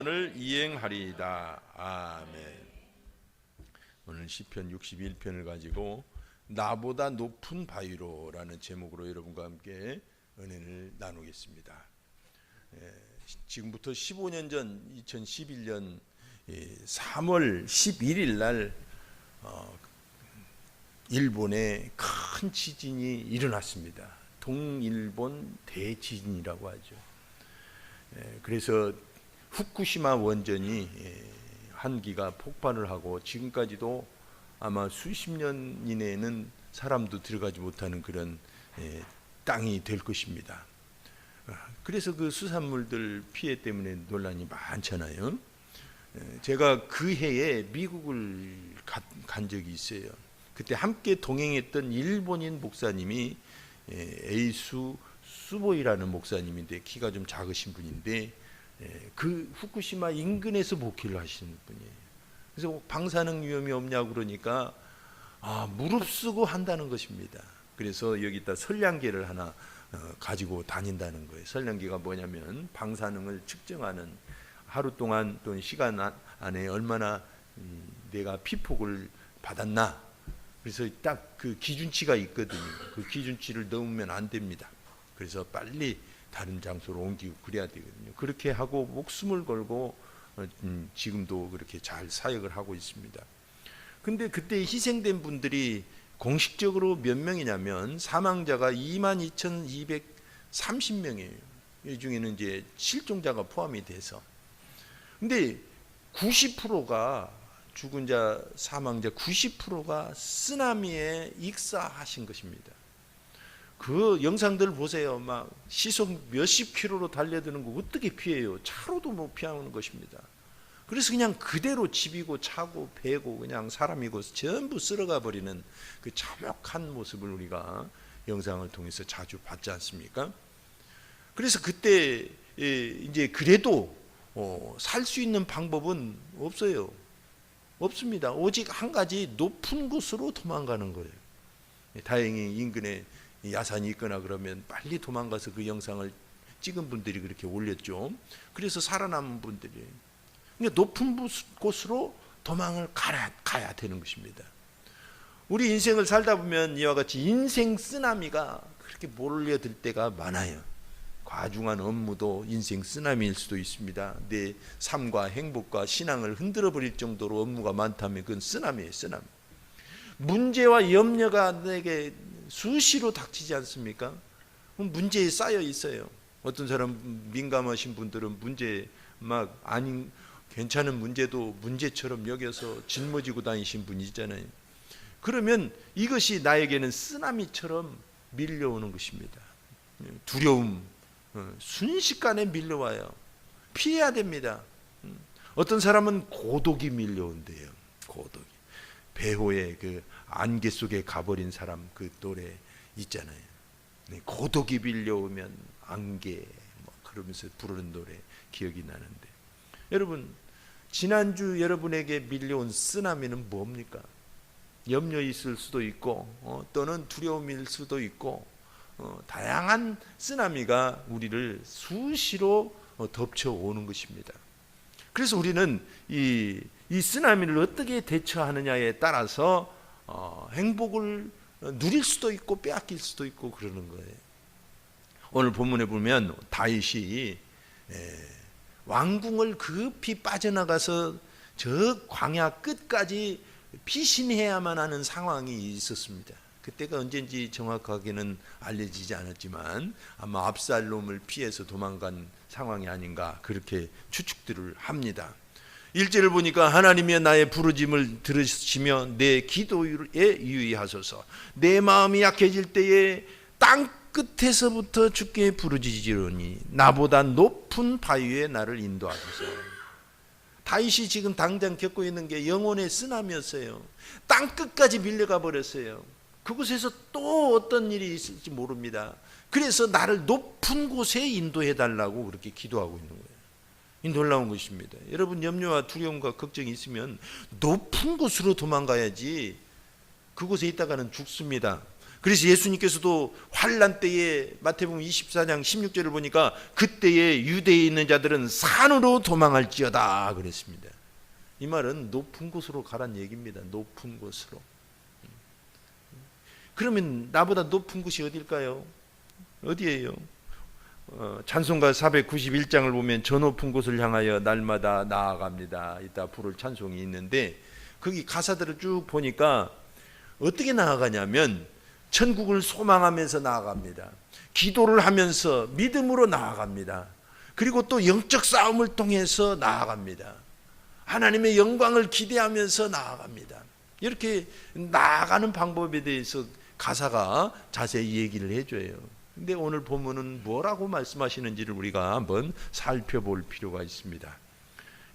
을 이행하리이다. 아멘. 오늘 시편 61편을 가지고 나보다 높은 바위로라는 제목으로 여러분과 함께 은혜를 나누겠습니다. 지금부터 15년 전 2011년 3월 11일 날 일본에 큰 지진이 일어났습니다. 동일본 대지진이라고 하죠. 그래서 후쿠시마 원전이 한 기가 폭발을 하고 지금까지도 아마 수십 년 이내에는 사람도 들어가지 못하는 그런 땅이 될 것입니다. 그래서 그 수산물들 피해 때문에 논란이 많잖아요. 제가 그 해에 미국을 간 적이 있어요. 그때 함께 동행했던 일본인 목사님이 에이수 수보이라는 목사님인데 키가 좀 작으신 분인데 그 후쿠시마 인근에서 목회를 하시는 분이에요. 그래서 방사능 위험이 없냐고 그러니까 무릅쓰고 한다는 것입니다. 그래서 여기다 선량계를 하나 가지고 다닌다는 거예요. 선량계가 뭐냐면 방사능을 측정하는 하루 동안 또는 시간 안에 얼마나 내가 피폭을 받았나. 그래서 딱 그 기준치가 있거든요. 그 기준치를 넘으면 안 됩니다. 그래서 빨리 다른 장소로 옮기고 그래야 되거든요. 그렇게 하고 목숨을 걸고 지금도 그렇게 잘 사역을 하고 있습니다. 근데 그때 희생된 분들이 공식적으로 몇 명이냐면 사망자가 22,230명이에요. 이 중에는 이제 실종자가 포함이 돼서. 근데 90%가 죽은 자, 사망자 90%가 쓰나미에 익사하신 것입니다. 그 영상들 보세요. 막 시속 몇십 킬로로 달려드는 거 어떻게 피해요? 차로도 못 피하는 것입니다. 그래서 그냥 그대로 집이고 차고 배고 그냥 사람이고 전부 쓸어가 버리는 그 참혹한 모습을 우리가 영상을 통해서 자주 봤지 않습니까? 그래서 그때 이제 그래도 살 수 있는 방법은 없어요. 없습니다. 오직 한 가지 높은 곳으로 도망가는 거예요. 다행히 인근에 야산이 있거나 그러면 빨리 도망가서 그 영상을 찍은 분들이 그렇게 올렸죠. 그래서 살아남은 분들이 그러니까 높은 곳으로 도망을 가야 되는 것입니다. 우리 인생을 살다 보면 이와 같이 인생 쓰나미가 그렇게 몰려들 때가 많아요. 과중한 업무도 인생 쓰나미일 수도 있습니다. 내 삶과 행복과 신앙을 흔들어 버릴 정도로 업무가 많다면 그건 쓰나미예요. 쓰나미. 문제와 염려가 내게 수시로 닥치지 않습니까? 문제에 쌓여 있어요. 어떤 사람 민감하신 분들은 문제 막 아닌 괜찮은 문제도 문제처럼 여겨서 짊어지고 다니신 분이 있잖아요. 그러면 이것이 나에게는 쓰나미처럼 밀려오는 것입니다. 두려움, 순식간에 밀려와요. 피해야 됩니다. 어떤 사람은 고독이 밀려온대요. 고독이. 배호의 그 안개 속에 가버린 사람 그 노래 있잖아요. 고독이 밀려오면 안개 그러면서 부르는 노래 기억이 나는데 여러분 지난주 여러분에게 밀려온 쓰나미는 뭡니까? 염려 있을 수도 있고 또는 두려움일 수도 있고 다양한 쓰나미가 우리를 수시로 덮쳐오는 것입니다. 그래서 우리는 이 쓰나미를 어떻게 대처하느냐에 따라서 행복을 누릴 수도 있고 빼앗길 수도 있고 그러는 거예요. 오늘 본문에 보면 다윗이 왕궁을 급히 빠져나가서 저 광야 끝까지 피신해야만 하는 상황이 있었습니다. 그때가 언젠지 정확하게는 알려지지 않았지만 아마 압살롬을 피해서 도망간 상황이 아닌가 그렇게 추측들을 합니다. 1절을 보니까 하나님의 나의 부르짐을 들으시며 내 기도에 유의하소서. 내 마음이 약해질 때에 땅 끝에서부터 주께 부르짖으리니 나보다 높은 바위에 나를 인도하소서. 다윗이 지금 당장 겪고 있는 게 영혼의 쓰나미였어요. 땅 끝까지 밀려가 버렸어요. 그곳에서 또 어떤 일이 있을지 모릅니다. 그래서 나를 높은 곳에 인도해 달라고 그렇게 기도하고 있는 거예요. 이 놀라운 것입니다. 여러분 염려와 두려움과 걱정이 있으면 높은 곳으로 도망가야지 그곳에 있다가는 죽습니다. 그래서 예수님께서도 환난 때에 마태복음 24장 16절을 보니까 그때에 유대에 있는 자들은 산으로 도망할지어다 그랬습니다. 이 말은 높은 곳으로 가란 얘기입니다. 높은 곳으로. 그러면 나보다 높은 곳이 어딜까요? 어디예요? 찬송가 491장을 보면 저 높은 곳을 향하여 날마다 나아갑니다. 이따 부를 찬송이 있는데 거기 가사들을 쭉 보니까 어떻게 나아가냐면 천국을 소망하면서 나아갑니다. 기도를 하면서 믿음으로 나아갑니다. 그리고 또 영적 싸움을 통해서 나아갑니다. 하나님의 영광을 기대하면서 나아갑니다. 이렇게 나아가는 방법에 대해서 가사가 자세히 얘기를 해줘요. 근데 오늘 본문은 뭐라고 말씀하시는지를 우리가 한번 살펴볼 필요가 있습니다.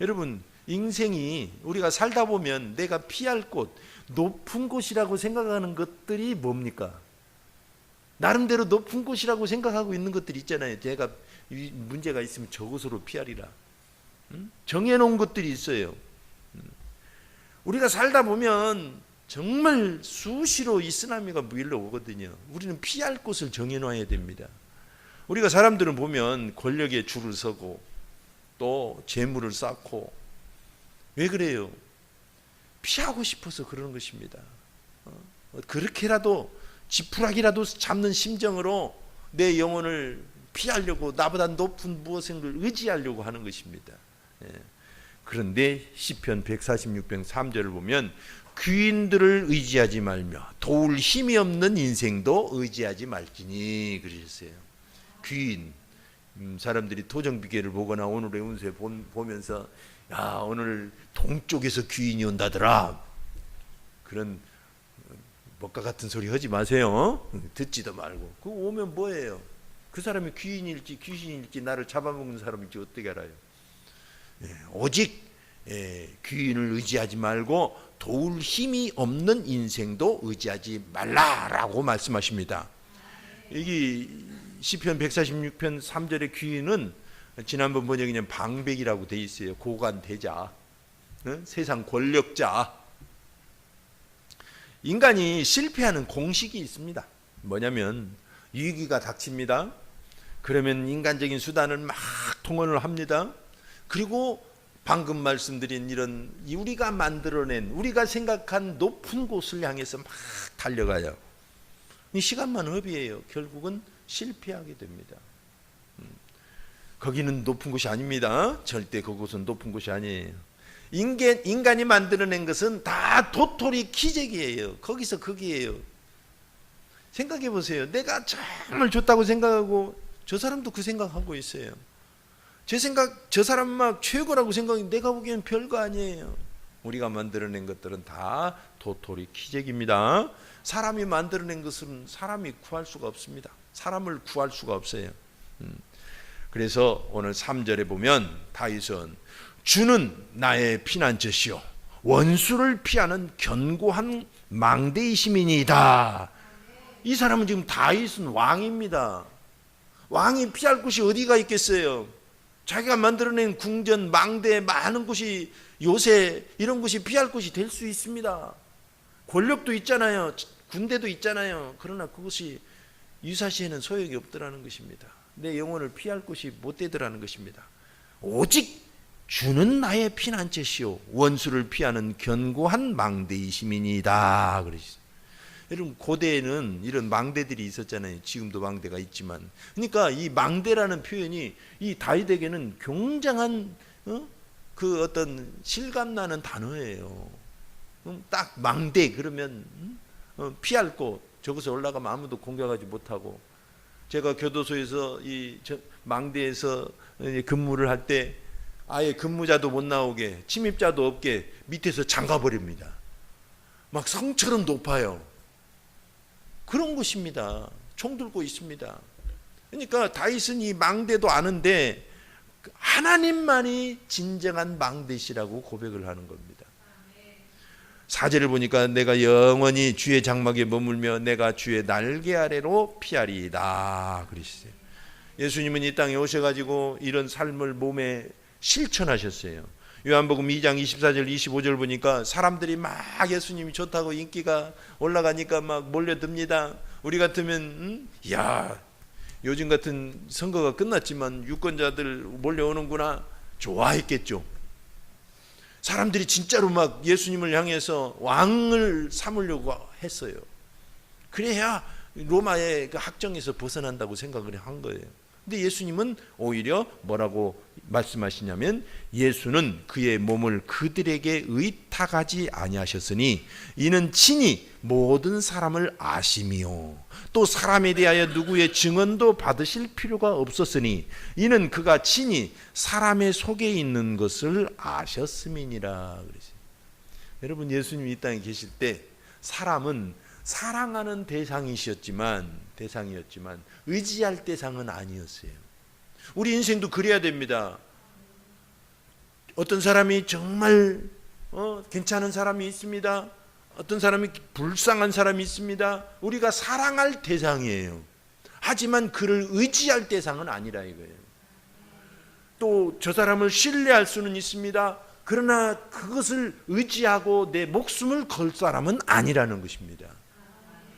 여러분, 인생이 우리가 살다 보면 내가 피할 곳, 높은 곳이라고 생각하는 것들이 뭡니까? 나름대로 높은 곳이라고 생각하고 있는 것들이 있잖아요. 제가 문제가 있으면 저곳으로 피하리라. 정해놓은 것들이 있어요. 우리가 살다 보면 정말 수시로 이 쓰나미가 밀려오거든요. 우리는 피할 곳을 정해놔야 됩니다. 우리가 사람들은 보면 권력에 줄을 서고 또 재물을 쌓고 왜 그래요? 피하고 싶어서 그러는 것입니다. 그렇게라도 지푸라기라도 잡는 심정으로 내 영혼을 피하려고 나보다 높은 무엇을 의지하려고 하는 것입니다. 그런데 시편 146편 3절을 보면 귀인들을 의지하지 말며 도울 힘이 없는 인생도 의지하지 말지니 그러셨어요. 귀인, 사람들이 토정비계를 보거나 오늘의 운세 보면서 야 오늘 동쪽에서 귀인이 온다더라, 그런 먹과 같은 소리 하지 마세요. 듣지도 말고. 그거 오면 뭐예요? 그 사람이 귀인일지 귀신일지 나를 잡아먹는 사람일지 어떻게 알아요? 오직 귀인을 의지하지 말고 도울 힘이 없는 인생도 의지하지 말라라고 말씀하십니다. 여기 시편 146편 3절의 귀인은 지난번 번역에 그냥 방백이라고 돼 있어요. 고관 대자, 세상 권력자. 인간이 실패하는 공식이 있습니다. 뭐냐면 위기가 닥칩니다. 그러면 인간적인 수단을 막 동원을 합니다. 그리고 방금 말씀드린 이런 우리가 만들어낸 우리가 생각한 높은 곳을 향해서 막 달려가요. 이 시간만 허비해요. 결국은 실패하게 됩니다. 거기는 높은 곳이 아닙니다. 절대 그곳은 높은 곳이 아니에요. 인간이 만들어낸 것은 다 도토리 기적이에요. 거기서 거기에요. 생각해 보세요. 내가 정말 좋다고 생각하고 저 사람도 그 생각하고 있어요. 저 사람 막 최고라고 생각하는데 내가 보기엔 별거 아니에요. 우리가 만들어낸 것들은 다 도토리 기적입니다. 사람이 만들어낸 것은 사람이 구할 수가 없습니다. 사람을 구할 수가 없어요. 그래서 오늘 3절에 보면 다윗은 주는 나의 피난처시요 원수를 피하는 견고한 망대이심이니이다. 이 사람은 지금 다윗은 왕입니다. 왕이 피할 곳이 어디가 있겠어요? 자기가 만들어낸 궁전, 망대, 많은 곳이 요새 이런 곳이 피할 곳이 될 수 있습니다. 권력도 있잖아요. 군대도 있잖아요. 그러나 그것이 유사시에는 소용이 없더라는 것입니다. 내 영혼을 피할 곳이 못 되더라는 것입니다. 오직 주는 나의 피난처시요 원수를 피하는 견고한 망대이심이니이다 그러셨어요. 여러분 고대에는 이런 망대들이 있었잖아요. 지금도 망대가 있지만, 그러니까 이 망대라는 표현이 이 다윗에게는 굉장한 그 어떤 실감나는 단어예요. 딱 망대 그러면 피할 곳, 저곳에 올라가면 아무도 공격하지 못하고. 제가 교도소에서 이 망대에서 근무를 할 때 아예 근무자도 못 나오게 침입자도 없게 밑에서 잠가버립니다. 막 성처럼 높아요. 그런 곳입니다. 총 들고 있습니다. 그러니까 다윗은 이 망대도 아는데 하나님만이 진정한 망대시라고 고백을 하는 겁니다. 4절을 보니까 내가 영원히 주의 장막에 머물며 내가 주의 날개 아래로 피하리이다 그러시죠. 예수님은 이 땅에 오셔가지고 이런 삶을 몸에 실천하셨어요. 요한복음 2장 24절 25절 보니까 사람들이 막 예수님이 좋다고 인기가 올라가니까 막 몰려듭니다. 우리 같으면 야, 요즘 같은 선거가 끝났지만 유권자들 몰려오는구나 좋아했겠죠. 사람들이 진짜로 막 예수님을 향해서 왕을 삼으려고 했어요. 그래야 로마의 그 학정에서 벗어난다고 생각을 한 거예요. 근데 예수님은 오히려 뭐라고 말씀하시냐면, 예수는 그의 몸을 그들에게 의탁하지 아니하셨으니 이는 친히 모든 사람을 아심이요 또 사람에 대하여 누구의 증언도 받으실 필요가 없었으니 이는 그가 친히 사람의 속에 있는 것을 아셨음이니라 그랬어요. 여러분, 예수님이 이 땅에 계실 때 사람은 사랑하는 대상이었지만 의지할 대상은 아니었어요. 우리 인생도 그래야 됩니다. 어떤 사람이 정말 괜찮은 사람이 있습니다. 어떤 사람이 불쌍한 사람이 있습니다. 우리가 사랑할 대상이에요. 하지만 그를 의지할 대상은 아니라 이거예요. 또 저 사람을 신뢰할 수는 있습니다. 그러나 그것을 의지하고 내 목숨을 걸 사람은 아니라는 것입니다.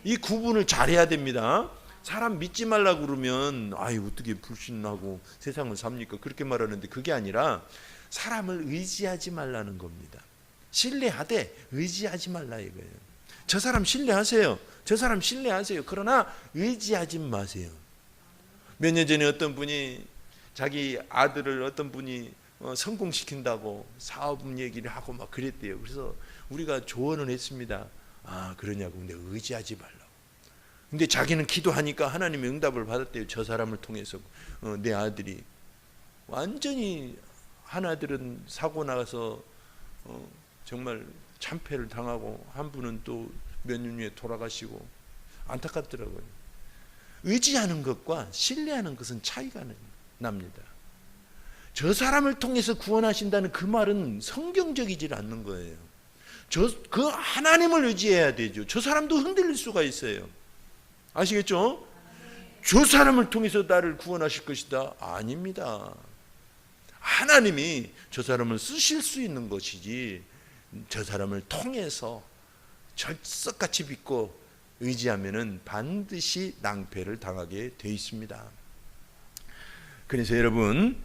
이 구분을 잘해야 됩니다. 사람 믿지 말라고 그러면 어떻게 불신하고 세상을 삽니까? 그렇게 말하는데 그게 아니라 사람을 의지하지 말라는 겁니다. 신뢰하되 의지하지 말라 이거예요. 저 사람 신뢰하세요. 저 사람 신뢰하세요. 그러나 의지하지 마세요. 몇 년 전에 어떤 분이 자기 아들을 어떤 분이 성공시킨다고 사업 얘기를 하고 막 그랬대요. 그래서 우리가 조언을 했습니다. 그러냐고. 근데 의지하지 말라고. 근데 자기는 기도하니까 하나님의 응답을 받았대요. 저 사람을 통해서. 내 아들이 완전히, 한 아들은 사고 나서 정말 참패를 당하고 한 분은 또 몇 년 후에 돌아가시고 안타깝더라고요. 의지하는 것과 신뢰하는 것은 차이가 납니다. 저 사람을 통해서 구원하신다는 그 말은 성경적이지 않는 거예요. 그 하나님을 의지해야 되죠. 저 사람도 흔들릴 수가 있어요. 아시겠죠? 저 사람을 통해서 나를 구원하실 것이다. 아닙니다. 하나님이 저 사람을 쓰실 수 있는 것이지, 저 사람을 통해서 절석같이 믿고 의지하면은 반드시 낭패를 당하게 돼 있습니다. 그래서 여러분,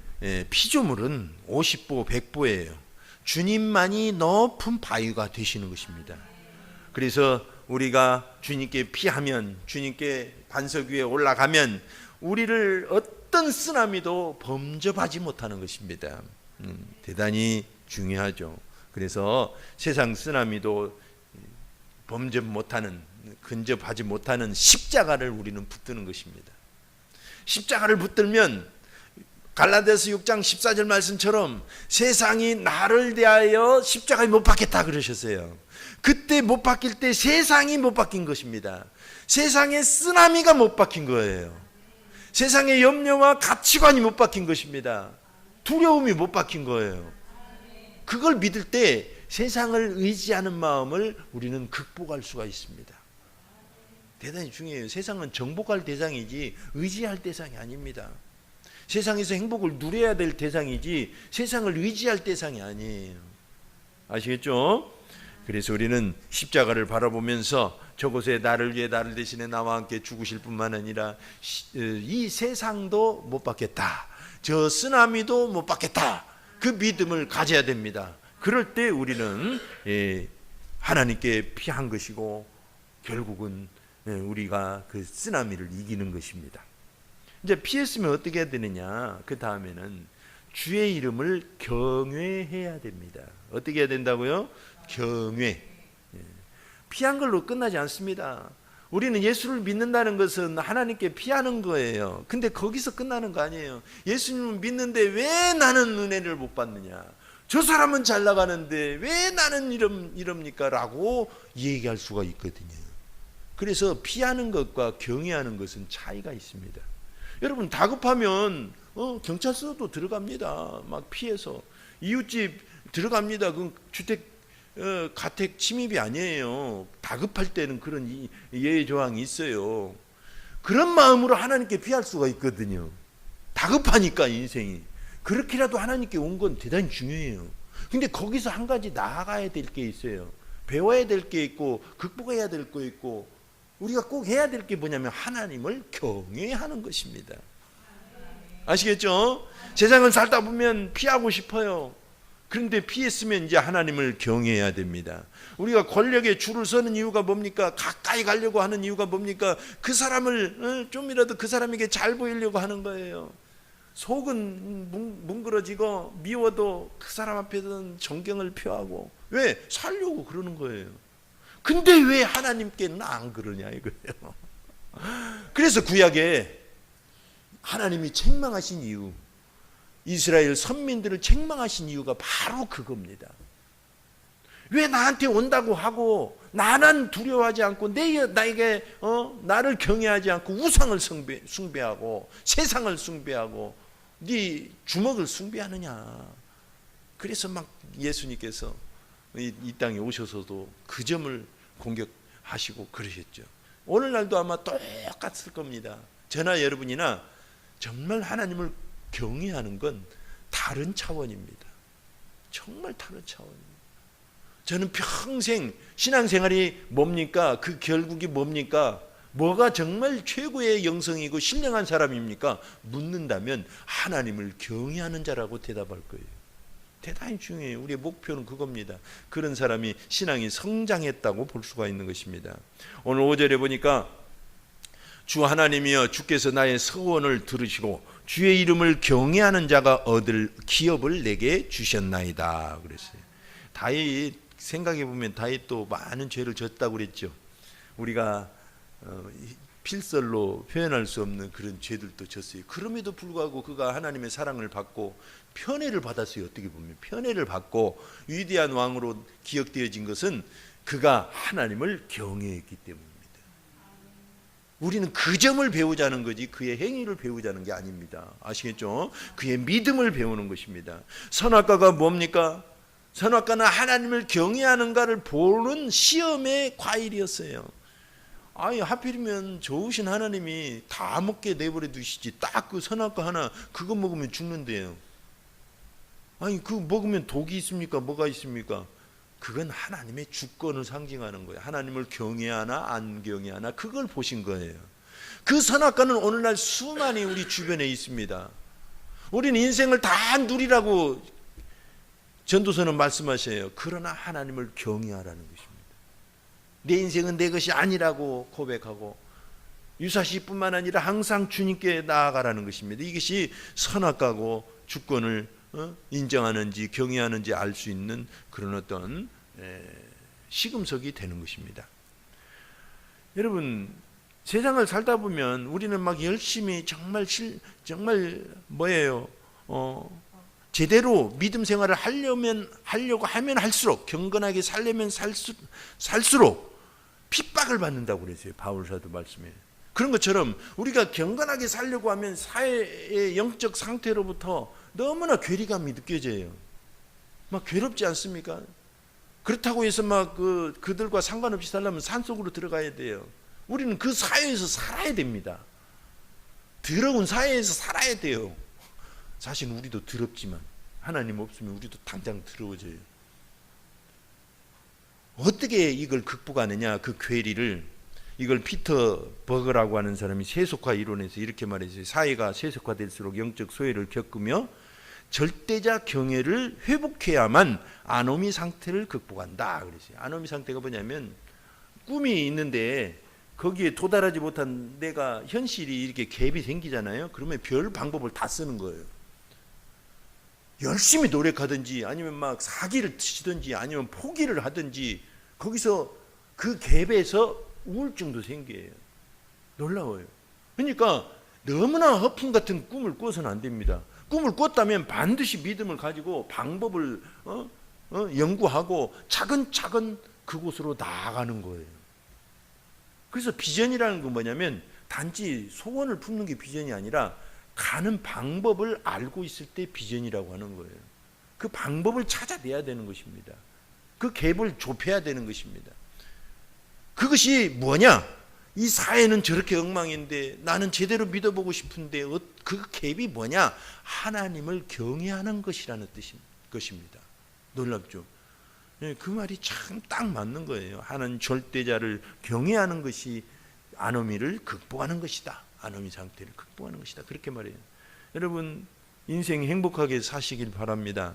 피조물은 50보 100보예요. 주님만이 높은 바위가 되시는 것입니다. 그래서 우리가 주님께 피하면, 주님께 반석 위에 올라가면 우리를 어떤 쓰나미도 범접하지 못하는 것입니다. 대단히 중요하죠. 그래서 세상 쓰나미도 범접 못하는, 근접하지 못하는 십자가를 우리는 붙드는 것입니다. 십자가를 붙들면 갈라디아서 6장 14절 말씀처럼 세상이 나를 대하여 십자가에 못 박겠다 그러셨어요. 그때 못 박힐 때 세상이 못 박힌 것입니다. 세상의 쓰나미가 못 박힌 거예요. 세상의 염려와 가치관이 못 박힌 것입니다. 두려움이 못 박힌 거예요. 그걸 믿을 때 세상을 의지하는 마음을 우리는 극복할 수가 있습니다. 대단히 중요해요. 세상은 정복할 대상이지 의지할 대상이 아닙니다. 세상에서 행복을 누려야 될 대상이지 세상을 의지할 대상이 아니에요. 아시겠죠? 그래서 우리는 십자가를 바라보면서 저곳에 나를 위해 나를 대신해 나와 함께 죽으실 뿐만 아니라 이 세상도 못 받겠다, 저 쓰나미도 못 받겠다, 그 믿음을 가져야 됩니다. 그럴 때 우리는 하나님께 피한 것이고 결국은 우리가 그 쓰나미를 이기는 것입니다. 이제 피했으면 어떻게 해야 되느냐? 그 다음에는 주의 이름을 경외해야 됩니다. 어떻게 해야 된다고요? 경외. 피한 걸로 끝나지 않습니다. 우리는 예수를 믿는다는 것은 하나님께 피하는 거예요. 근데 거기서 끝나는 거 아니에요. 예수님을 믿는데 왜 나는 은혜를 못 받느냐? 저 사람은 잘 나가는데 왜 나는 이럽니까? 라고 얘기할 수가 있거든요. 그래서 피하는 것과 경외하는 것은 차이가 있습니다. 여러분, 다급하면 경찰서도 들어갑니다. 막 피해서 이웃집 들어갑니다. 그 주택 가택 침입이 아니에요. 다급할 때는 그런 예외 조항이 있어요. 그런 마음으로 하나님께 피할 수가 있거든요. 다급하니까 인생이. 그렇게라도 하나님께 온 건 대단히 중요해요. 근데 거기서 한 가지 나아가야 될 게 있어요. 배워야 될 게 있고 극복해야 될 거 있고 우리가 꼭 해야 될 게 뭐냐면 하나님을 경외하는 것입니다. 아시겠죠? 세상을 살다 보면 피하고 싶어요. 그런데 피했으면 이제 하나님을 경외해야 됩니다. 우리가 권력에 줄을 서는 이유가 뭡니까? 가까이 가려고 하는 이유가 뭡니까? 그 사람을 좀이라도 그 사람에게 잘 보이려고 하는 거예요. 속은 뭉그러지고 미워도 그 사람 앞에서는 존경을 표하고, 왜? 살려고 그러는 거예요. 근데 왜 하나님께는 안 그러냐 이거예요. 그래서 구약에 하나님이 책망하신 이유, 이스라엘 선민들을 책망하신 이유가 바로 그겁니다. 왜 나한테 온다고 하고 나는 두려워하지 않고 나에게 나를 경외하지 않고 우상을 숭배하고 세상을 숭배하고 네 주먹을 숭배하느냐. 그래서 막 예수님께서 이 땅에 오셔서도 그 점을 공격하시고 그러셨죠. 오늘날도 아마 똑같을 겁니다. 저나 여러분이나 정말 하나님을 경외하는 건 다른 차원입니다. 정말 다른 차원입니다. 저는 평생 신앙생활이 뭡니까? 그 결국이 뭡니까? 뭐가 정말 최고의 영성이고 신령한 사람입니까? 묻는다면 하나님을 경외하는 자라고 대답할 거예요. 대단히 중요해요. 우리의 목표는 그겁니다. 그런 사람이 신앙이 성장했다고 볼 수가 있는 것입니다. 오늘 5절에 보니까 주 하나님이여 주께서 나의 서원을 들으시고 주의 이름을 경외하는 자가 얻을 기업을 내게 주셨나이다 그랬어요. 다윗 생각해 보면 다윗도 많은 죄를 졌다고 그랬죠. 우리가 필설로 표현할 수 없는 그런 죄들도 졌어요. 그럼에도 불구하고 그가 하나님의 사랑을 받고 편애를 받았어요. 어떻게 보면 편애를 받고 위대한 왕으로 기억되어진 것은 그가 하나님을 경외했기 때문입니다. 우리는 그 점을 배우자는 거지 그의 행위를 배우자는 게 아닙니다. 아시겠죠? 그의 믿음을 배우는 것입니다. 선악과가 뭡니까? 선악과는 하나님을 경외하는가를 보는 시험의 과일이었어요. 아니 하필이면 좋으신 하나님이 다 먹게 내버려 두시지 딱 그 선악과 하나 그거 먹으면 죽는데요. 아니 그 먹으면 독이 있습니까? 뭐가 있습니까? 그건 하나님의 주권을 상징하는 거예요. 하나님을 경외하나 안 경외하나 그걸 보신 거예요. 그 선악과는 오늘날 수많이 우리 주변에 있습니다. 우리는 인생을 다 누리라고 전도서는 말씀하셔요. 그러나 하나님을 경외하라는 것입니다. 내 인생은 내 것이 아니라고 고백하고 유사시뿐만 아니라 항상 주님께 나아가라는 것입니다. 이것이 선악과고 주권을 인정하는지 경외하는지 알 수 있는 그런 어떤 시금석이 되는 것입니다. 여러분 세상을 살다 보면 우리는 막 열심히 정말 뭐예요? 제대로 믿음 생활을 하려고 하면 할수록 경건하게 살려면 살수록 핍박을 받는다고 그랬어요. 바울 사도 말씀에. 그런 것처럼 우리가 경건하게 살려고 하면 사회의 영적 상태로부터 너무나 괴리감이 느껴져요. 막 괴롭지 않습니까? 그렇다고 해서 막 그들과 상관없이 살려면 산속으로 들어가야 돼요. 우리는 그 사회에서 살아야 됩니다. 더러운 사회에서 살아야 돼요. 사실 우리도 더럽지만 하나님 없으면 우리도 당장 더러워져요. 어떻게 이걸 극복하느냐 그 괴리를 이걸 피터 버거라고 하는 사람이 세속화 이론에서 이렇게 말했어요. 사회가 세속화될수록 영적 소외를 겪으며 절대자 경외를 회복해야만 아노미 상태를 극복한다 그랬어요. 아노미 상태가 뭐냐면 꿈이 있는데 거기에 도달하지 못한 내가 현실이 이렇게 갭이 생기잖아요. 그러면 별 방법을 다 쓰는 거예요. 열심히 노력하든지 아니면 막 사기를 치든지 아니면 포기를 하든지 거기서 그 갭에서 우울증도 생겨요. 놀라워요. 그러니까 너무나 허풍 같은 꿈을 꿔서는 안 됩니다. 꿈을 꿨다면 반드시 믿음을 가지고 방법을 연구하고 차근차근 그곳으로 나아가는 거예요. 그래서 비전이라는 건 뭐냐면 단지 소원을 품는 게 비전이 아니라 가는 방법을 알고 있을 때 비전이라고 하는 거예요. 그 방법을 찾아내야 되는 것입니다. 그 갭을 좁혀야 되는 것입니다. 그것이 뭐냐? 이 사회는 저렇게 엉망인데 나는 제대로 믿어보고 싶은데 그 갭이 뭐냐? 하나님을 경외하는 것이라는 것입니다. 놀랍죠? 그 말이 참 딱 맞는 거예요. 하나님 절대자를 경외하는 것이 아노미를 극복하는 것이다. 아노미 상태를 극복하는 것이다. 그렇게 말해요. 여러분 인생 행복하게 사시길 바랍니다.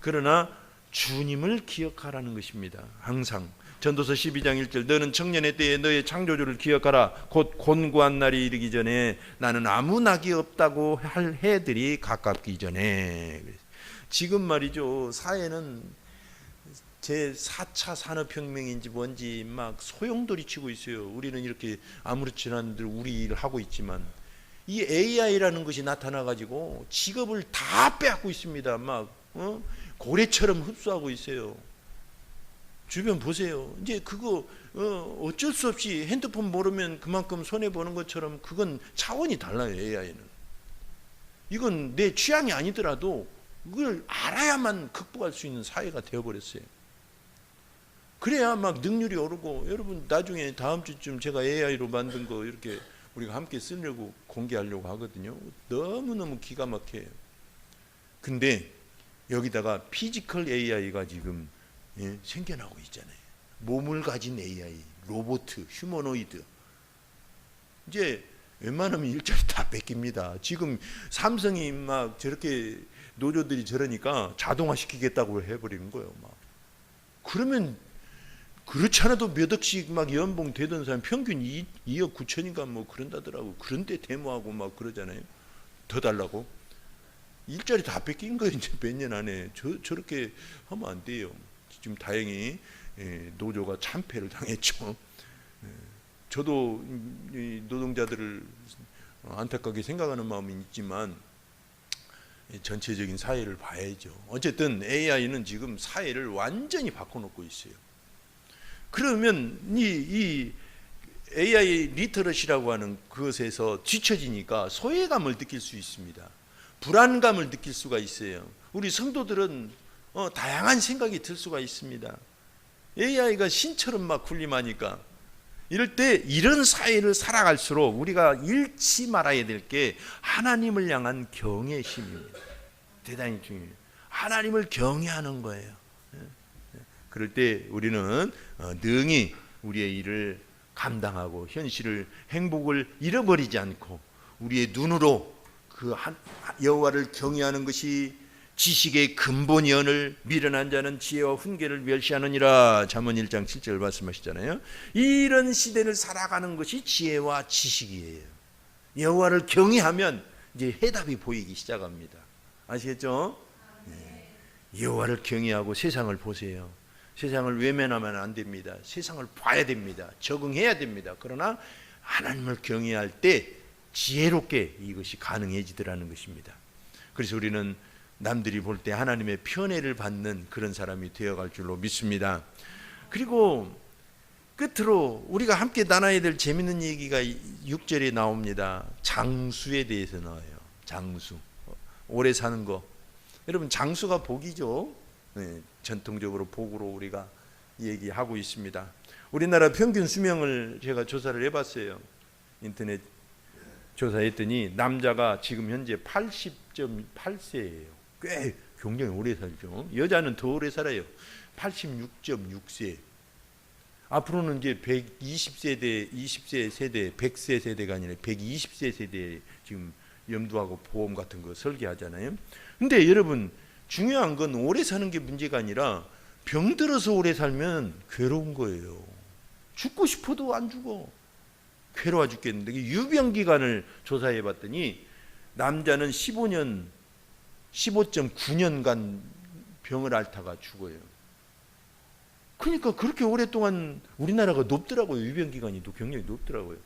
그러나 주님을 기억하라는 것입니다. 항상 전도서 12장 1절 너는 청년의 때에 너의 창조주를 기억하라. 곧 곤고한 날이 이르기 전에 나는 아무 낙이 없다고 할 해들이 가깝기 전에. 지금 말이죠. 사회는 제4차 산업혁명인지 뭔지 막 소용돌이 치고 있어요. 우리는 이렇게 아무렇지 않은 들 우리 일을 하고 있지만 이 AI라는 것이 나타나가지고 직업을 다 빼앗고 있습니다. 막 고래처럼 흡수하고 있어요. 주변 보세요. 이제 그거 어쩔 수 없이 핸드폰 모르면 그만큼 손해 보는 것처럼 그건 차원이 달라요. AI는. 이건 내 취향이 아니더라도 그걸 알아야만 극복할 수 있는 사회가 되어버렸어요. 그래야 막 능률이 오르고 여러분 나중에 다음 주쯤 제가 AI로 만든 거 이렇게 우리가 함께 쓰려고 공개하려고 하거든요. 너무너무 기가 막혀요. 근데 여기다가 피지컬 AI가 지금 생겨나고 있잖아요. 몸을 가진 AI, 로봇, 휴머노이드. 이제 웬만하면 일자리 다 뺏깁니다. 지금 삼성이 막 저렇게 노조들이 저러니까 자동화 시키겠다고 해버리는 거예요. 막. 그러면 그렇지 않아도 몇 억씩 막 연봉 되던 사람 평균 2억 9천인가 뭐 그런다더라고. 그런데 데모하고 막 그러잖아요. 더 달라고. 일자리 다 뺏긴 거예요. 이제 몇 년 안에. 저렇게 하면 안 돼요. 지금 다행히 노조가 참패를 당했죠. 저도 노동자들을 안타깝게 생각하는 마음이 있지만 전체적인 사회를 봐야죠. 어쨌든 AI는 지금 사회를 완전히 바꿔놓고 있어요. 그러면 이 AI 리터러시라고 하는 그것에서 뒤처지니까 소외감을 느낄 수 있습니다. 불안감을 느낄 수가 있어요. 우리 성도들은 다양한 생각이 들 수가 있습니다. AI가 신처럼 막 군림하니까 이럴 때 이런 사회를 살아갈수록 우리가 잃지 말아야 될 게 하나님을 향한 경외심입니다. 대단히 중요해요. 하나님을 경외하는 거예요. 그럴 때 우리는 능히 우리의 일을 감당하고 현실을 행복을 잃어버리지 않고 우리의 눈으로 그 여호와를 경외하는 것이 지식의 근본이언을 미련한 자는 지혜와 훈계를 멸시하느니라. 잠언 1장 7절 말씀하시잖아요. 이런 시대를 살아가는 것이 지혜와 지식이에요. 여호와를 경외하면 이제 해답이 보이기 시작합니다. 아시겠죠? 네. 여호와를 경외하고 세상을 보세요. 세상을 외면하면 안 됩니다. 세상을 봐야 됩니다. 적응해야 됩니다. 그러나 하나님을 경외할 때 지혜롭게 이것이 가능해지더라는 것입니다. 그래서 우리는 남들이 볼 때 하나님의 편애를 받는 그런 사람이 되어갈 줄로 믿습니다. 그리고 끝으로 우리가 함께 나눠야 될 재밌는 얘기가 6절에 나옵니다. 장수에 대해서 나와요. 장수. 오래 사는 거. 여러분 장수가 복이죠. 네, 전통적으로 복으로 우리가 얘기하고 있습니다. 우리나라 평균 수명을 제가 조사를 해봤어요. 인터넷 조사했더니 남자가 지금 현재 80.8세예요. 꽤 굉장히 오래 살죠. 여자는 더 오래 살아요. 86.6세. 앞으로는 이제 120세대, 20세 세대, 100세 세대가 아니라 120세 세대에 지금 염두하고 보험 같은 거 설계하잖아요. 근데 여러분 중요한 건 오래 사는 게 문제가 아니라 병들어서 오래 살면 괴로운 거예요. 죽고 싶어도 안 죽어. 괴로워 죽겠는데 유병 기간을 조사해 봤더니 남자는 15.9년간 병을 앓다가 죽어요. 그러니까 그렇게 오랫동안 우리나라가 높더라고요. 유병 기간이 또 굉장히 높더라고요.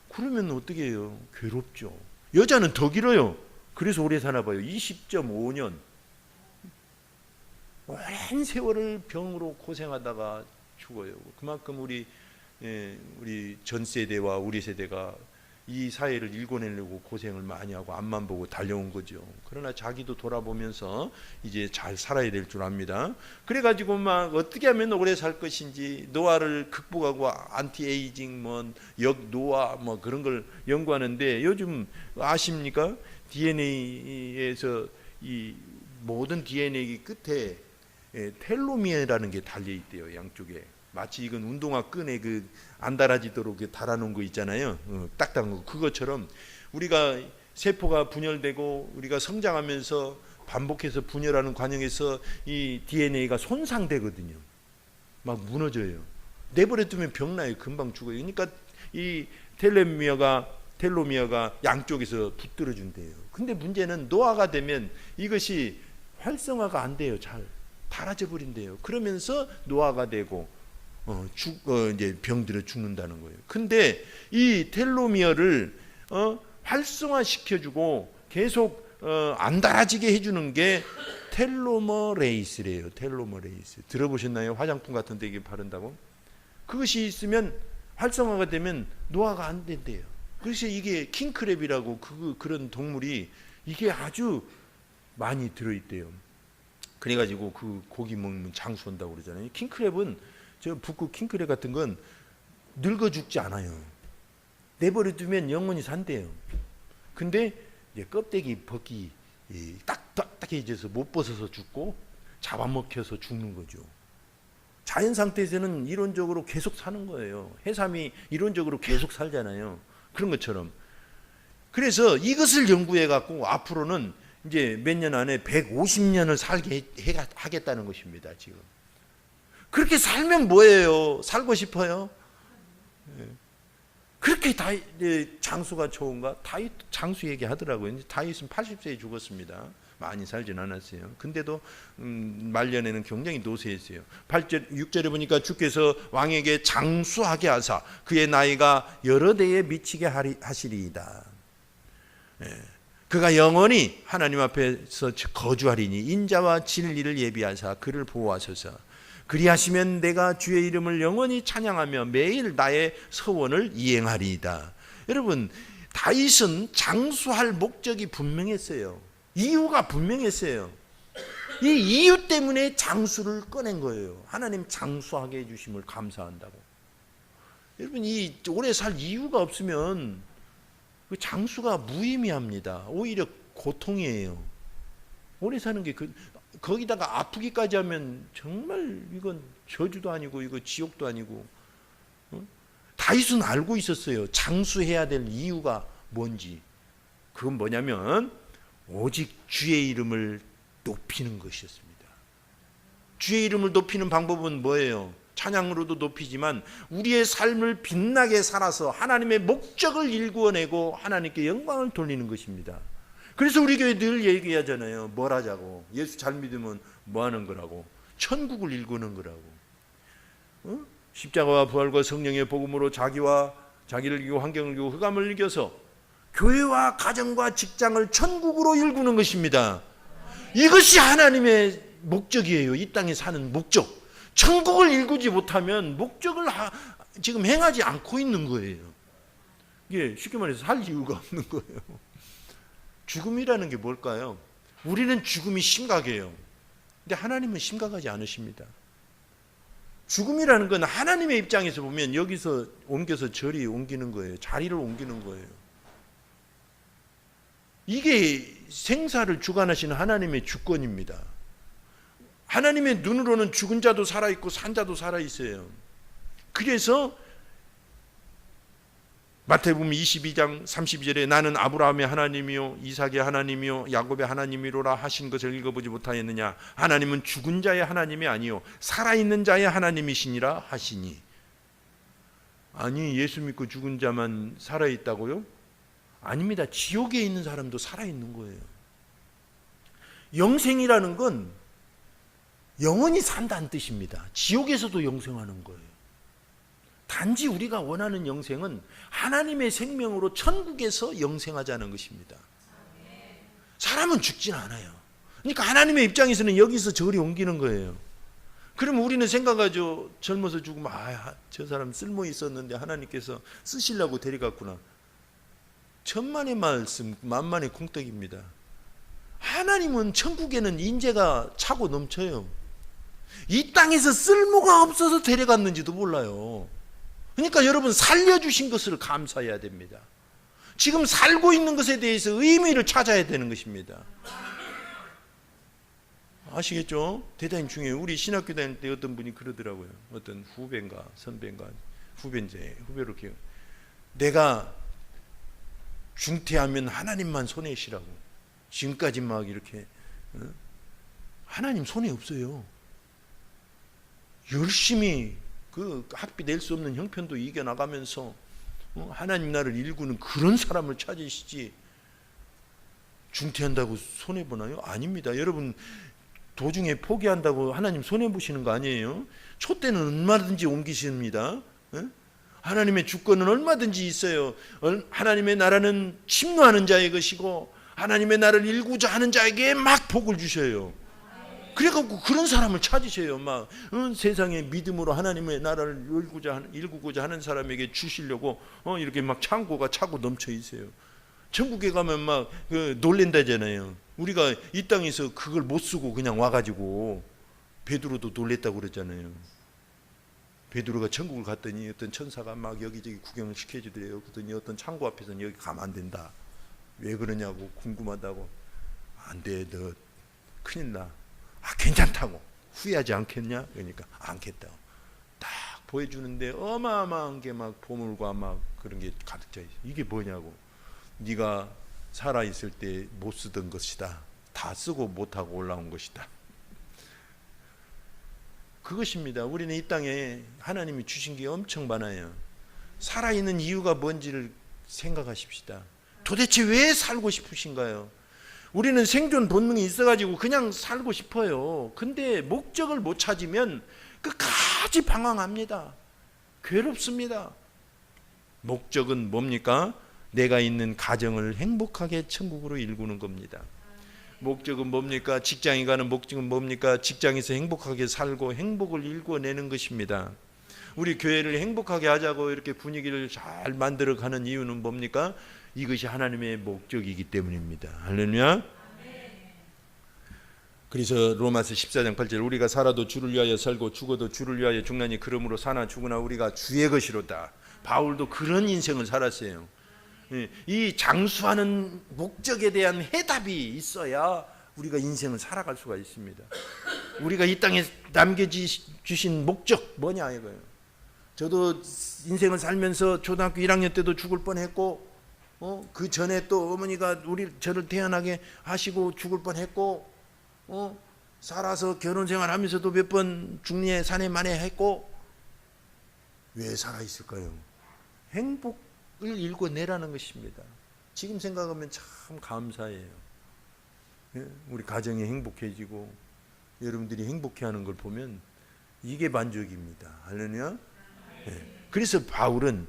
그러면 어떻게 해요? 괴롭죠. 여자는 더 길어요. 그래서 오래 사나 봐요. 20.5년. 오랜 세월을 병으로 고생하다가 죽어요. 그만큼 우리 전 세대와 우리 세대가 이 사회를 일궈내려고 고생을 많이 하고 앞만 보고 달려온 거죠. 그러나 자기도 돌아보면서 이제 잘 살아야 될 줄 압니다. 그래가지고 막 어떻게 하면 오래 살 것인지 노화를 극복하고 안티에이징 뭐 역노화 뭐 그런 걸 연구하는데 요즘 아십니까? DNA에서 이 모든 DNA 끝에 텔로미어라는 게 달려 있대요. 양쪽에. 마치 이건 운동화 끈에 그 안 달아지도록 달아놓은 거 있잖아요. 딱딱한 거. 그것처럼 우리가 세포가 분열되고 우리가 성장하면서 반복해서 분열하는 과정에서 이 DNA가 손상되거든요. 막 무너져요. 내버려 두면 병나요. 금방 죽어요. 그러니까 이 텔로미어가 양쪽에서 붙들어 준대요. 근데 문제는 노화가 되면 이것이 활성화가 안 돼요. 잘 닳아져 버린대요. 그러면서 노화가 되고 이제 병들어 죽는다는 거예요. 근데 이 텔로미어를 활성화시켜주고 계속 안 닳아지게 해주는 게 텔로머레이스래요. 텔로머레이스 들어보셨나요? 화장품 같은 데 이게 바른다고? 그것이 있으면 활성화가 되면 노화가 안 된대요. 그래서 이게 킹크랩이라고 그런 동물이 이게 아주 많이 들어있대요. 그래가지고 그 고기 먹으면 장수 온다고 그러잖아요. 킹크랩은 저 북극 킹크랩 같은 건 늙어 죽지 않아요. 내버려 두면 영원히 산대요. 근데 이제 껍데기 벗기 딱딱해져서 못 벗어서 죽고 잡아먹혀서 죽는 거죠. 자연 상태에서는 이론적으로 계속 사는 거예요. 해삼이 이론적으로 계속 살잖아요. 그런 것처럼. 그래서 이것을 연구해 갖고 앞으로는 이제 몇 년 안에 150년을 살게 하겠다는 것입니다. 지금 그렇게 살면 뭐예요? 살고 싶어요? 그렇게 장수가 좋은가? 다윗 장수 얘기하더라고요. 다윗은 80세에 죽었습니다. 많이 살진 않았어요. 근데도 말년에는 굉장히 노쇠했어요. 8절, 6절에 보니까 주께서 왕에게 장수하게 하사 그의 나이가 여러 대에 미치게 하시리이다. 그가 영원히 하나님 앞에서 거주하리니 인자와 진리를 예비하사 그를 보호하소서. 그리하시면 내가 주의 이름을 영원히 찬양하며 매일 나의 서원을 이행하리이다. 여러분, 다윗은 장수할 목적이 분명했어요. 이유가 분명했어요. 이 이유 때문에 장수를 꺼낸 거예요. 하나님 장수하게 해주심을 감사한다고. 여러분, 이 오래 살 이유가 없으면 그 장수가 무의미합니다. 오히려 고통이에요. 오래 사는 게 거기다가 아프기까지 하면 정말 이건 저주도 아니고 이거 지옥도 아니고. 다윗은 알고 있었어요. 장수해야 될 이유가 뭔지. 그건 뭐냐면 오직 주의 이름을 높이는 것이었습니다. 주의 이름을 높이는 방법은 뭐예요? 찬양으로도 높이지만 우리의 삶을 빛나게 살아서 하나님의 목적을 일구어내고 하나님께 영광을 돌리는 것입니다. 그래서 우리 교회 늘 얘기하잖아요. 뭘 하자고. 예수 잘 믿으면 뭐 하는 거라고. 천국을 일구는 거라고. 십자가와 부활과 성령의 복음으로 자기를 이기고 환경을 이기고 흑암을 이겨서 교회와 가정과 직장을 천국으로 일구는 것입니다. 이것이 하나님의 목적이에요. 이 땅에 사는 목적. 천국을 일구지 못하면 목적을 지금 행하지 않고 있는 거예요. 이게 쉽게 말해서 살 이유가 없는 거예요. 죽음이라는 게 뭘까요? 우리는 죽음이 심각해요. 근데 하나님은 심각하지 않으십니다. 죽음이라는 건 하나님의 입장에서 보면 여기서 옮겨서 저리 옮기는 거예요. 자리를 옮기는 거예요. 이게 생사를 주관하시는 하나님의 주권입니다. 하나님의 눈으로는 죽은 자도 살아있고 산 자도 살아있어요. 그래서 마태복음 22장 32절에 나는 아브라함의 하나님이요 이삭의 하나님이요 야곱의 하나님이로라 하신 것을 읽어보지 못하였느냐. 하나님은 죽은 자의 하나님이 아니요 살아있는 자의 하나님이시니라 하시니. 아니, 예수 믿고 죽은 자만 살아있다고요? 아닙니다. 지옥에 있는 사람도 살아있는 거예요. 영생이라는 건 영원히 산다는 뜻입니다. 지옥에서도 영생하는 거예요. 단지 우리가 원하는 영생은 하나님의 생명으로 천국에서 영생하자는 것입니다. 사람은 죽진 않아요. 그러니까 하나님의 입장에서는 여기서 저리 옮기는 거예요. 그러면 우리는 생각하죠. 젊어서 죽으면 저 사람 쓸모 있었는데 하나님께서 쓰시려고 데려갔구나. 천만의 말씀 만만의 콩떡입니다. 하나님은 천국에는 인재가 차고 넘쳐요. 이 땅에서 쓸모가 없어서 데려갔는지도 몰라요. 그러니까 여러분, 살려주신 것을 감사해야 됩니다. 지금 살고 있는 것에 대해서 의미를 찾아야 되는 것입니다. 아시겠죠? 대단히 중요해요. 우리 신학교 다닐 때 어떤 분이 그러더라고요. 어떤 후배인가 선배인가 후배로 기억. 내가 중퇴하면 하나님만 손해시라고. 지금까지 막 이렇게 하나님 손해 없어요. 열심히 그 학비 낼 수 없는 형편도 이겨나가면서 하나님 나라를 일구는 그런 사람을 찾으시지 중퇴한다고 손해보나요? 아닙니다. 여러분 도중에 포기한다고 하나님 손해보시는 거 아니에요. 촛대는 얼마든지 옮기십니다. 하나님의 주권은 얼마든지 있어요. 하나님의 나라는 침노하는 자의 것이고 하나님의 나라를 일구자 하는 자에게 막 복을 주셔요. 그래갖고 그런 사람을 찾으세요. 막 세상에 믿음으로 하나님의 나라를 일구고자 하는 사람에게 주시려고 이렇게 막 창고가 차고 넘쳐 있어요. 천국에 가면 막 놀랜다잖아요. 우리가 이 땅에서 그걸 못 쓰고 그냥 와가지고 베드로도 놀랬다고 그랬잖아요. 베드로가 천국을 갔더니 어떤 천사가 막 여기저기 구경을 시켜주더래요. 그랬더니 어떤 창고 앞에서는 여기 가면 안 된다. 왜 그러냐고 궁금하다고. 안 돼, 너 큰일 나. 괜찮다고. 후회하지 않겠냐? 그러니까 않겠다고. 딱 보여주는데 어마어마한 게 막 보물과 막 그런 게 가득 차 있어요. 이게 뭐냐고. 네가 살아있을 때 못 쓰던 것이다. 다 쓰고 못하고 올라온 것이다. 그것입니다. 우리는 이 땅에 하나님이 주신 게 엄청 많아요. 살아있는 이유가 뭔지를 생각하십시다. 도대체 왜 살고 싶으신가요? 우리는 생존 본능이 있어가지고 그냥 살고 싶어요. 근데 목적을 못 찾으면 끝까지 방황합니다. 괴롭습니다. 목적은 뭡니까? 내가 있는 가정을 행복하게 천국으로 일구는 겁니다. 목적은 뭡니까? 직장에 가는 목적은 뭡니까? 직장에서 행복하게 살고 행복을 일궈내는 것입니다. 우리 교회를 행복하게 하자고 이렇게 분위기를 잘 만들어가는 이유는 뭡니까? 이것이 하나님의 목적이기 때문입니다. 할렐루야. 그래서 로마서 14장 8절 우리가 살아도 주를 위하여 살고 죽어도 주를 위하여 죽나니 그러므로 사나 죽으나 우리가 주의 것이로다. 바울도 그런 인생을 살았어요. 이 장수하는 목적에 대한 해답이 있어야 우리가 인생을 살아갈 수가 있습니다. 우리가 이 땅에 남겨주신 목적 뭐냐 이거예요. 저도 인생을 살면서 초등학교 1학년 때도 죽을 뻔했고 그 전에 또 어머니가 저를 태어나게 하시고 죽을 뻔했고 살아서 결혼생활 하면서도 몇 번 중리에 산에 만에 했고 왜 살아있을까요? 행복을 일궈내라는 것입니다. 지금 생각하면 참 감사해요. 우리 가정이 행복해지고 여러분들이 행복해하는 걸 보면 이게 만족입니다. 할렐루야. 그래서 바울은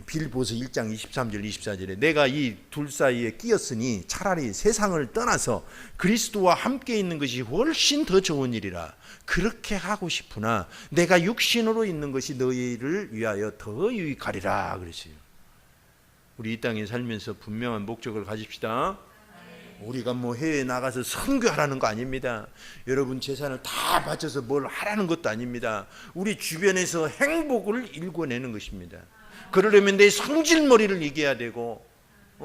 빌보서 1장 23절 24절에 내가 이 둘 사이에 끼었으니 차라리 세상을 떠나서 그리스도와 함께 있는 것이 훨씬 더 좋은 일이라 그렇게 하고 싶으나 내가 육신으로 있는 것이 너희를 위하여 더 유익하리라 그랬어요. 우리 이 땅에 살면서 분명한 목적을 가집시다. 우리가 뭐 해외에 나가서 선교하라는 거 아닙니다. 여러분 재산을 다 바쳐서 뭘 하라는 것도 아닙니다. 우리 주변에서 행복을 일궈내는 것입니다. 그러려면 내 성질머리를 이겨야 되고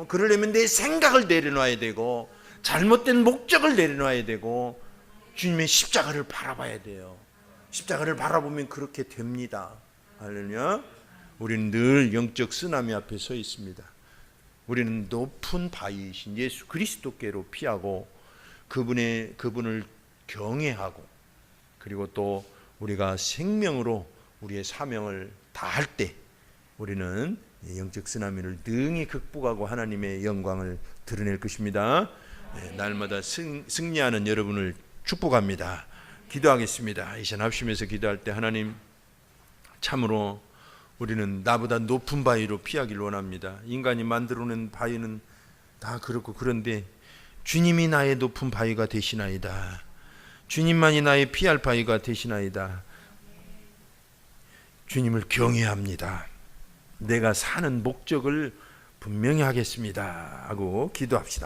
그러려면 내 생각을 내려놔야 되고 잘못된 목적을 내려놔야 되고 주님의 십자가를 바라봐야 돼요. 십자가를 바라보면 그렇게 됩니다. 할렐루야. 우리는 늘 영적 쓰나미 앞에 서 있습니다. 우리는 높은 바위이신 예수 그리스도께로 피하고 그분을 경외하고 그리고 또 우리가 생명으로 우리의 사명을 다할 때 우리는 영적 쓰나미를 능히 극복하고 하나님의 영광을 드러낼 것입니다. 날마다 승리하는 여러분을 축복합니다. 기도하겠습니다. 이 시간 합심해서 기도할 때 하나님 참으로 우리는 나보다 높은 바위로 피하길 원합니다. 인간이 만들어낸 바위는 다 그렇고 그런데 주님이 나의 높은 바위가 되시나이다. 주님만이 나의 피할 바위가 되시나이다. 주님을 경외합니다. 내가 사는 목적을 분명히 하겠습니다 하고 기도합시다.